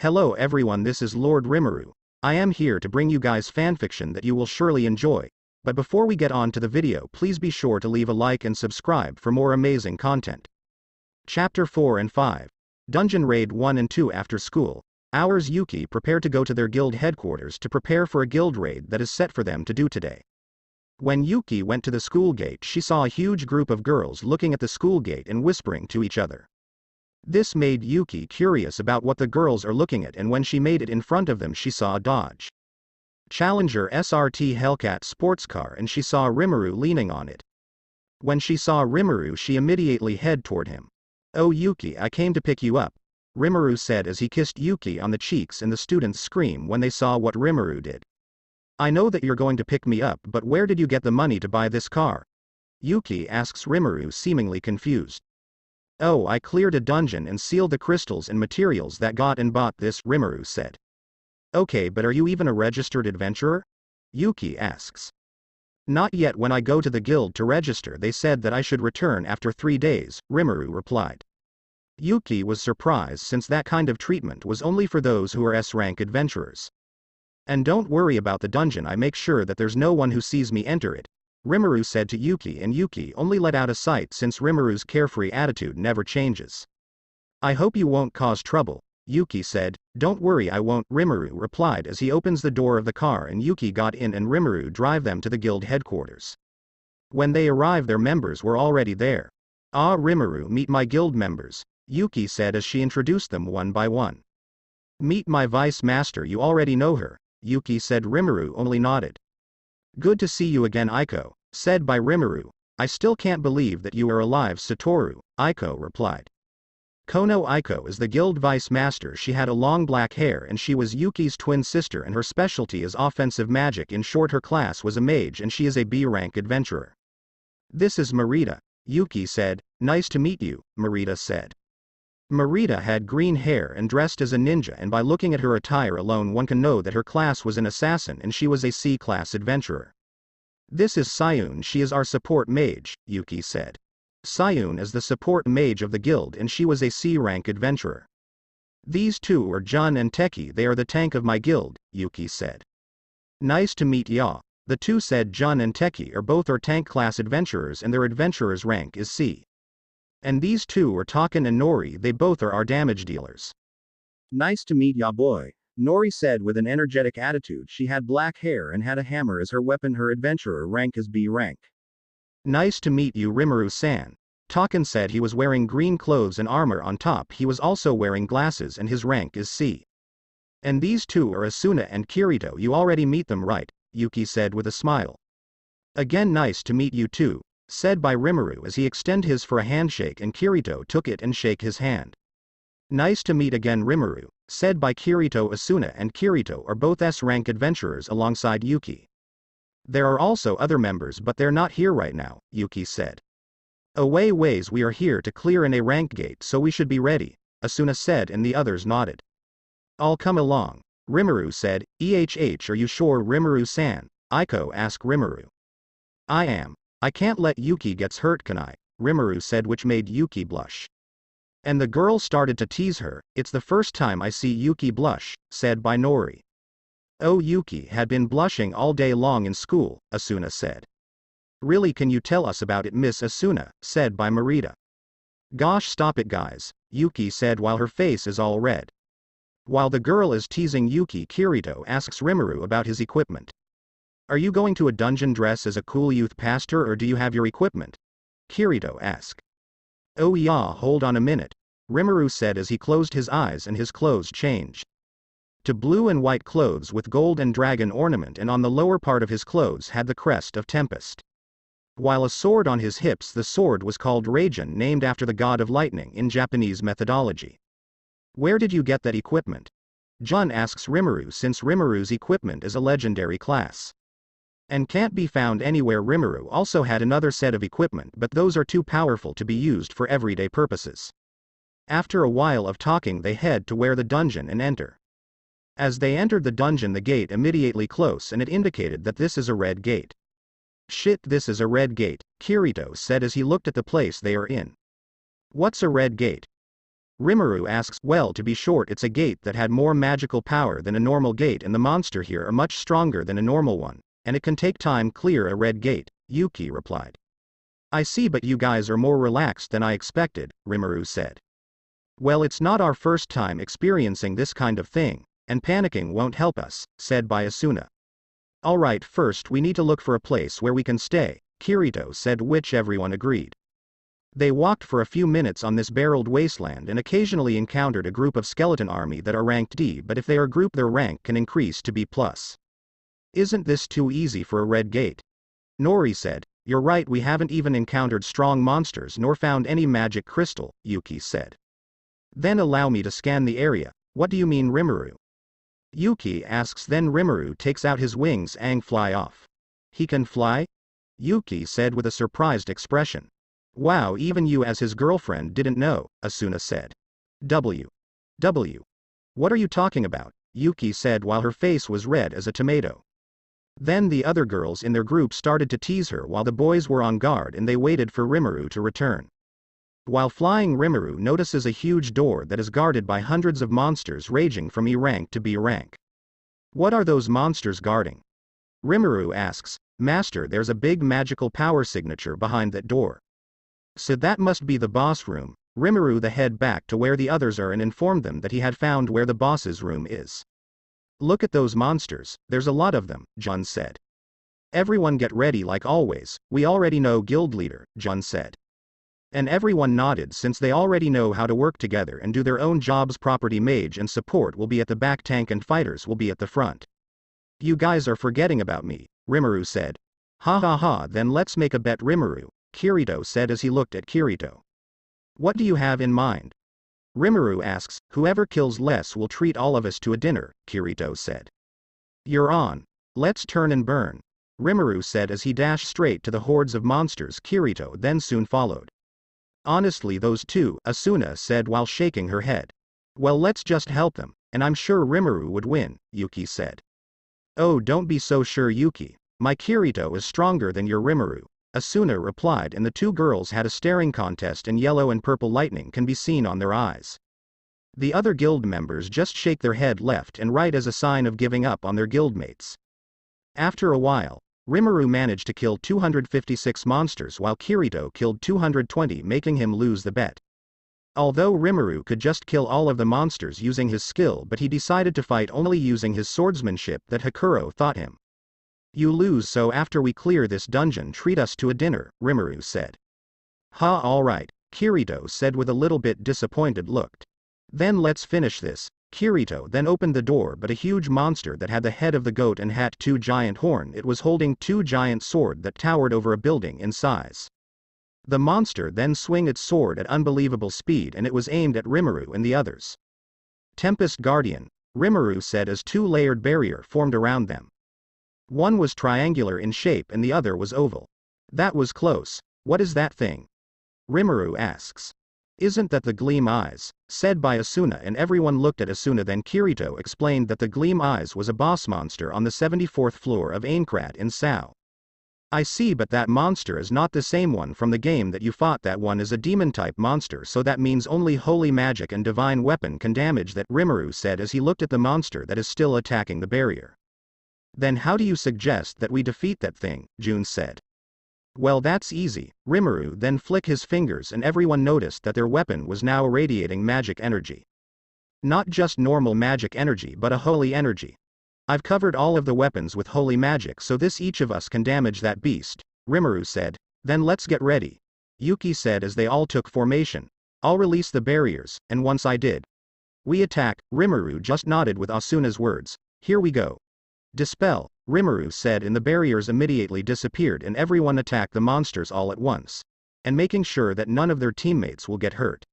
Hello everyone, this is Lord Rimeru. I am here to bring you guys fanfiction that you will surely enjoy. But before we get on to the video, please be sure to leave a like and subscribe for more amazing content. Chapter 4 and 5. Dungeon Raid 1 and 2. After school hours, Yuuki prepared to go to their guild headquarters to prepare for a guild raid that is set for them to do today. When Yuuki went to the school gate, she saw a huge group of girls looking at the school gate and whispering to each other. This made Yuuki curious about what the girls are looking at, and when she made it in front of them, she saw a Dodge Challenger SRT Hellcat sports car and she saw Rimeru leaning on it. When she saw Rimeru, she immediately headed toward him. "Oh Yuuki, I came to pick you up," Rimeru said as he kissed Yuuki on the cheeks, and the students screamed when they saw what Rimeru did. "I know that you're going to pick me up, but where did you get the money to buy this car?" Yuuki asks Rimeru, seemingly confused. "Oh, I cleared a dungeon and sealed the crystals and materials that got and bought this," Rimeru said. "Okay, but are you even a registered adventurer?" Yuuki asks. "Not yet. When I go to the guild to register, they said that I should return after 3 days, Rimeru replied. Yuuki was surprised, since that kind of treatment was only for those who are S-rank adventurers. "And don't worry about the dungeon, I make sure that there's no one who sees me enter it," Rimeru said to Yuuki, and Yuuki only let out a sigh since Rimeru's carefree attitude never changes. "I hope you won't cause trouble," Yuuki said. "Don't worry, I won't," Rimeru replied as he opens the door of the car and Yuuki got in and Rimeru drive them to the guild headquarters. When they arrived, their members were already there. "Ah Rimeru, meet my guild members," Yuuki said as she introduced them one by one. "Meet my vice master, you already know her," Yuuki said. Rimeru only nodded. "Good to see you again, Aiko," said by Rimeru. "I still can't believe that you are alive, Satoru," Aiko replied. Konno Aiko is the guild vice master. She had a long black hair and she was Yuuki's twin sister, and her specialty is offensive magic. In short, her class was a mage and she is a B-rank adventurer. "This is Marita," Yuuki said. "Nice to meet you," Marita said. Marita had green hair and dressed as a ninja, and by looking at her attire alone one can know that her class was an assassin and she was a C-class adventurer. "This is Sayun, she is our support mage," Yuuki said. Sayun is the support mage of the guild and she was a C-rank adventurer. "These two are Jun and Teki, they are the tank of my guild," Yuuki said. "Nice to meet ya," the two said. Jun and Teki are both our tank class adventurers and their adventurer's rank is C. "And these two are Taken and Nori, they both are our damage dealers." "Nice to meet ya boy," Nori said with an energetic attitude. She had black hair and had a hammer as her weapon. Her adventurer rank is B rank. "Nice to meet you, Rimeru-san," Taken said. He was wearing green clothes and armor on top. He was also wearing glasses and his rank is C. "And these two are Asuna and Kirito, you already meet them, right?" Yuuki said with a smile. "Again nice to meet you too," said by Rimeru as he extended his for a handshake and Kirito took it and shake his hand. "Nice to meet again, Rimeru," said by Kirito. Asuna and Kirito are both S-rank adventurers alongside Yuuki. "There are also other members but they're not here right now," Yuuki said. "Away ways, we are here to clear an A-rank gate, so we should be ready," Asuna said, and the others nodded. "I'll come along," Rimeru said. "Are you sure, Rimeru-san?" Aiko asked Rimeru. "I am. I can't let Yuuki gets hurt, can I?" Rimeru said, which made Yuuki blush. And the girl started to tease her. "It's the first time I see Yuuki blush," said by Nori. "Oh, Yuuki had been blushing all day long in school," Asuna said. "Really, can you tell us about it, Miss Asuna?" said by Marita. "Gosh, stop it guys," Yuuki said while her face is all red. While the girl is teasing Yuuki, Kirito asks Rimeru about his equipment. "Are you going to a dungeon dress as a cool youth pastor, or do you have your equipment?" Kirito asked. "Oh yeah, hold on a minute," Rimeru said as he closed his eyes and his clothes changed to blue and white clothes with gold and dragon ornament, and on the lower part of his clothes had the crest of Tempest. While a sword on his hips, the sword was called Raijin, named after the god of lightning in Japanese methodology. "Where did you get that equipment?" Jun asks Rimeru, since Rimeru's equipment is a legendary class and can't be found anywhere. Rimeru also had another set of equipment, but those are too powerful to be used for everyday purposes. After a while of talking, they head to where the dungeon and enter. As they entered the dungeon, the gate immediately closed and it indicated that this is a red gate. "Shit, this is a red gate," Kirito said as he looked at the place they are in. "What's a red gate?" Rimeru asks, well, to be short, it's a gate that had more magical power than a normal gate, and the monster here are much stronger than a normal one, and it can take time clear a red gate, Yuuki replied. I see, but you guys are more relaxed than I expected, Rimeru said. Well, it's not our first time experiencing this kind of thing, and panicking won't help us, said by Asuna. Alright, first we need to look for a place where we can stay, Kirito said, which everyone agreed. They walked for a few minutes on this barreled wasteland and occasionally encountered a group of skeleton army that are ranked D, but if they are group their rank can increase to B+. Isn't this too easy for a red gate? Nori said. You're right, we haven't even encountered strong monsters nor found any magic crystal, Yuuki said. Then allow me to scan the area. What do you mean, Rimeru? Yuuki asks. Then Rimeru takes out his wings and fly off. He can fly? Yuuki said with a surprised expression. Wow, even you as his girlfriend didn't know, Asuna said. W. What are you talking about? Yuuki said while her face was red as a tomato. Then the other girls in their group started to tease her while the boys were on guard and they waited for Rimeru to return. While flying, Rimeru notices a huge door that is guarded by hundreds of monsters ranging from E rank to B rank. What are those monsters guarding? Rimeru asks. Master, there's a big magical power signature behind that door. So that must be the boss room. Rimeru then head back to where the others are and informed them that he had found where the boss's room is. Look at those monsters, there's a lot of them, Jun said. Everyone get ready like always, we already know, guild leader, Jun said. And everyone nodded since they already know how to work together and do their own jobs properly. Mage and support will be at the back, tank and fighters will be at the front. You guys are forgetting about me, Rimeru said. Ha ha ha, then let's make a bet, Rimeru, Kirito said as he looked at Kirito. What do you have in mind? Rimeru asks. Whoever kills less will treat all of us to a dinner, Kirito said. You're on. Let's turn and burn, Rimeru said as he dashed straight to the hordes of monsters. Kirito then soon followed. Honestly, those two, Asuna said while shaking her head. Well, let's just help them, and I'm sure Rimeru would win, Yuuki said. Oh, don't be so sure, Yuuki. My Kirito is stronger than your Rimeru, Asuna replied, and the two girls had a staring contest and yellow and purple lightning can be seen on their eyes. The other guild members just shake their head left and right as a sign of giving up on their guildmates. After a while, Rimeru managed to kill 256 monsters while Kirito killed 220, making him lose the bet. Although Rimeru could just kill all of the monsters using his skill, but he decided to fight only using his swordsmanship that Hakuro taught him. You lose, so after we clear this dungeon treat us to a dinner, Rimeru said. Ha, alright, Kirito said with a little bit disappointed look. Then let's finish this. Kirito then opened the door, but a huge monster that had the head of the goat and had two giant horns. It was holding two giant swords that towered over a building in size. The monster then swung its sword at unbelievable speed and it was aimed at Rimeru and the others. Tempest Guardian, Rimeru said as two layered barrier formed around them. One was triangular in shape and the other was oval. That was close. What is that thing? Rimeru asks. Isn't that the gleam eyes? Said by Asuna, and everyone looked at Asuna. Then Kirito explained that the gleam eyes was a boss monster on the 74th floor of Aincrad in Sao. I see, but that monster is not the same one from the game that you fought. That one is a demon-type monster, so that means only holy magic and divine weapon can damage that, Rimeru said as he looked at the monster that is still attacking the barrier. Then how do you suggest that we defeat that thing? Jun said. Well, that's easy. Rimeru then flicked his fingers and everyone noticed that their weapon was now radiating magic energy. Not just normal magic energy but a holy energy. I've covered all of the weapons with holy magic, so this each of us can damage that beast, Rimeru said. Then let's get ready, Yuuki said as they all took formation. I'll release the barriers, and once I did, we attack. Rimeru just nodded with Asuna's words. Here we go. Dispel, Rimeru said, and the barriers immediately disappeared and everyone attacked the monsters all at once, and making sure that none of their teammates will get hurt.